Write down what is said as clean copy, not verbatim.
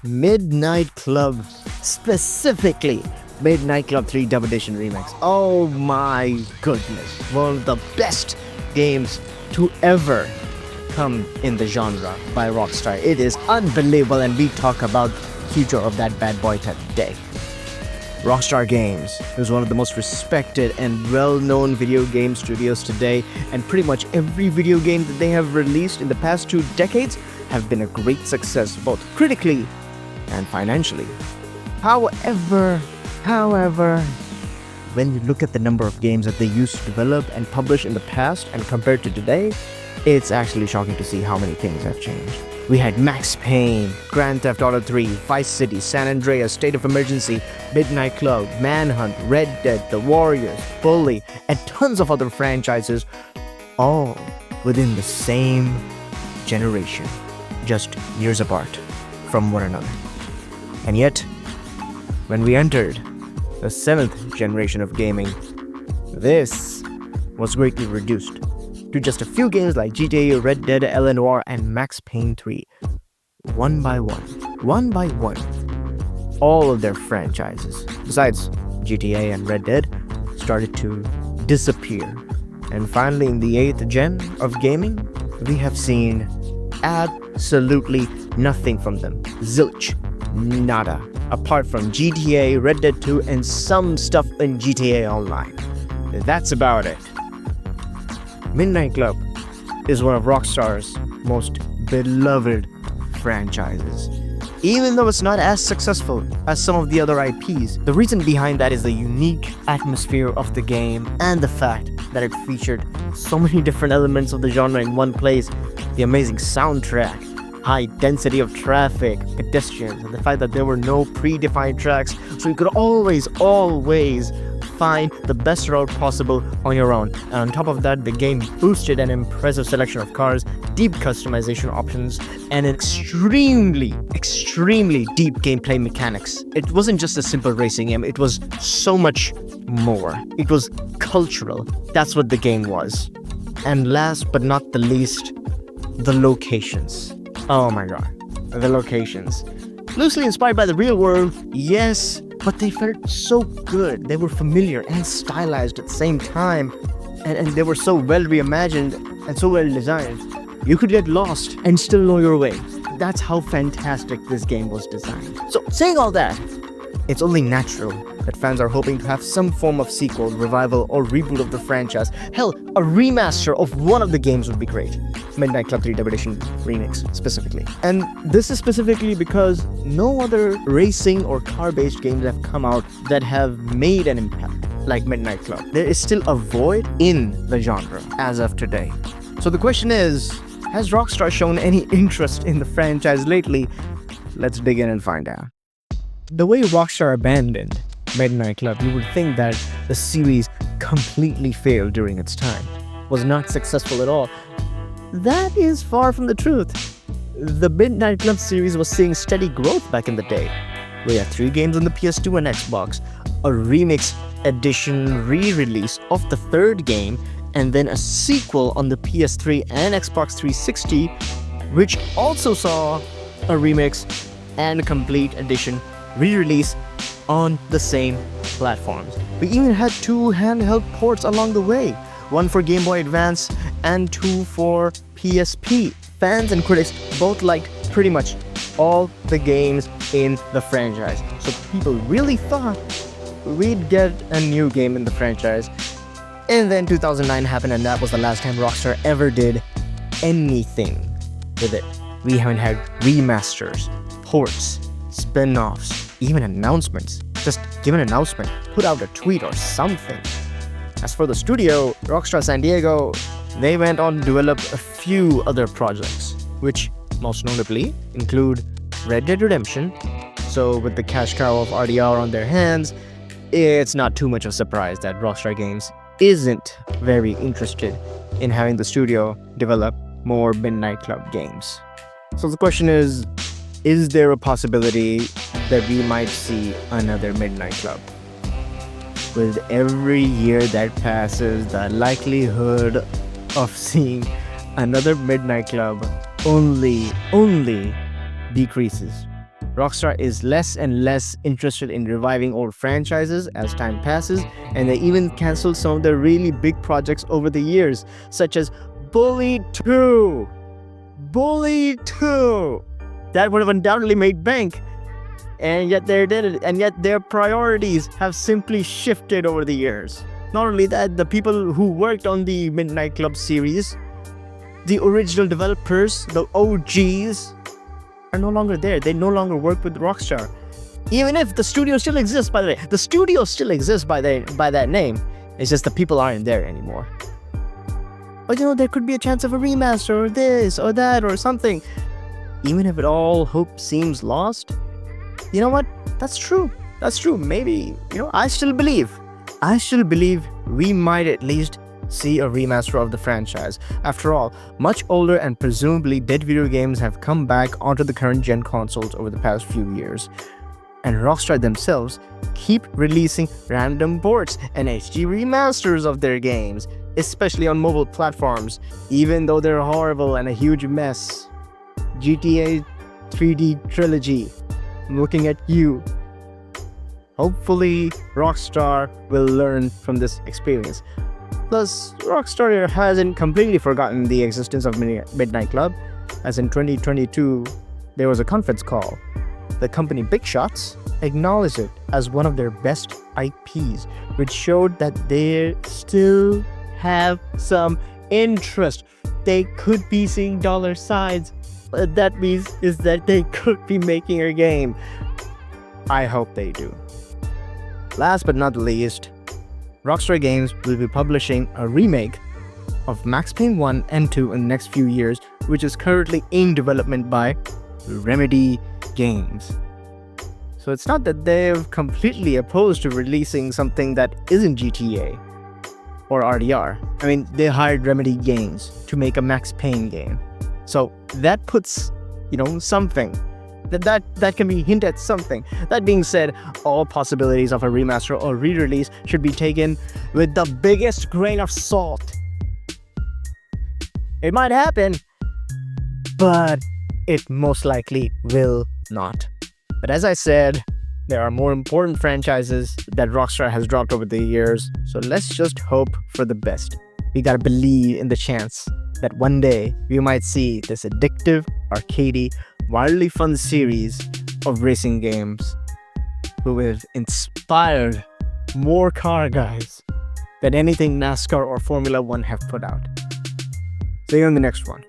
Midnight Club, specifically Midnight Club 3 Dub Edition Remix. Oh my goodness, one of the best games to ever come in the genre by Rockstar. It is unbelievable, and we talk about the future of that bad boy today. Rockstar Games is one of the most respected and well-known video game studios today, and pretty much every video game that they have released in the past 2 decades have been a great success, both critically and financially. However, when you look at the number of games that they used to develop and publish in the past and compared to today, it's actually shocking to see how many things have changed. We had Max Payne, Grand Theft Auto 3, Vice City, San Andreas, State of Emergency, Midnight Club, Manhunt, Red Dead, The Warriors, Bully, and tons of other franchises, all within the same generation, just years apart from one another. And yet, when we entered the 7th generation of gaming, this was greatly reduced to just a few games like GTA, Red Dead, Noire, and Max Payne 3. One by one, all of their franchises, besides GTA and Red Dead, started to disappear. And finally, in the 8th gen of gaming, we have seen absolutely nothing from them. Zilch. Nada. Apart from GTA, Red Dead 2, and some stuff in GTA Online. That's about it. Midnight Club is one of Rockstar's most beloved franchises. Even though it's not as successful as some of the other IPs, the reason behind that is the unique atmosphere of the game and the fact that it featured so many different elements of the genre in one place. The amazing soundtrack, high density of traffic, pedestrians, and the fact that there were no predefined tracks, so you could always find the best route possible on your own. And on top of that, the game boosted an impressive selection of cars, deep customization options, and extremely deep gameplay mechanics. It wasn't just a simple racing game, it was so much more. It was cultural. That's what the game was. And last but not the least, the locations. Oh my god, the locations. Loosely inspired by the real world, yes, but they felt so good. They were familiar and stylized at the same time, and they were so well reimagined and so well designed. You could get lost and still know your way. That's how fantastic this game was designed. So, saying all that, it's only natural that fans are hoping to have some form of sequel, revival, or reboot of the franchise. Hell, a remaster of one of the games would be great. Midnight Club 3 Dub Edition Remix, specifically. And this is specifically because no other racing or car-based games have come out that have made an impact like Midnight Club. There is still a void in the genre as of today. So the question is, has Rockstar shown any interest in the franchise lately? Let's dig in and find out. The way Rockstar abandoned Midnight Club, you would think that the series completely failed during its time, was not successful at all. That is far from the truth. The Midnight Club series was seeing steady growth back in the day. We had 3 games on the PS2 and Xbox, a remix edition re-release of the 3rd game, and then a sequel on the PS3 and Xbox 360, which also saw a remix and a complete edition re-release on the same platforms. We even had 2 handheld ports along the way, one for Game Boy Advance and 2 for PSP. Fans and critics both liked pretty much all the games in the franchise, so people really thought we'd get a new game in the franchise. And then 2009 happened, and that was the last time Rockstar ever did anything with it. We haven't had remasters, ports, spin-offs, even announcements. Just give an announcement, put out a tweet or something. As for the studio, Rockstar San Diego, they went on to develop a few other projects, which most notably include Red Dead Redemption. So with the cash cow of RDR on their hands, it's not too much of a surprise that Rockstar Games isn't very interested in having the studio develop more Midnight Club games. So the question is there a possibility that we might see another Midnight Club? With every year that passes, the likelihood of seeing another Midnight Club only decreases. Rockstar is less and less interested in reviving old franchises as time passes, and they even canceled some of their really big projects over the years, such as Bully 2. Bully 2! That would have undoubtedly made bank. And yet they did it, and yet their priorities have simply shifted over the years. Not only that, the people who worked on the Midnight Club series, the original developers, the OGs, are no longer there. They no longer work with Rockstar. Even if the studio still exists, by the way. The studio still exists by that name. It's just the people aren't there anymore. But there could be a chance of a remaster or this or that or something. Even if all hope seems lost, you know what? That's true. That's true. Maybe, I still believe we might at least see a remaster of the franchise. After all, much older and presumably dead video games have come back onto the current gen consoles over the past few years. And Rockstar themselves keep releasing random ports and HD remasters of their games, especially on mobile platforms, even though they're horrible and a huge mess. GTA 3D Trilogy, I'm looking at you. Hopefully, Rockstar will learn from this experience. Plus, Rockstar hasn't completely forgotten the existence of Midnight Club, as in 2022, there was a conference call. The company Big Shots acknowledged it as one of their best IPs, which showed that they still have some interest. They could be seeing dollar signs. What that means is that they could be making a game. I hope they do. Last but not least, Rockstar Games will be publishing a remake of Max Payne 1 and 2 in the next few years, which is currently in development by Remedy Games. So it's not that they're completely opposed to releasing something that isn't GTA or RDR. I mean, they hired Remedy Games to make a Max Payne game. So that puts, something. That can be hint at something. That being said, all possibilities of a remaster or re-release should be taken with the biggest grain of salt. It might happen, but it most likely will not. But as I said, there are more important franchises that Rockstar has dropped over the years, so let's just hope for the best. We gotta believe in the chance that one day we might see this addictive, arcadey, wildly fun series of racing games who have inspired more car guys than anything NASCAR or Formula 1 have put out. See you in the next one.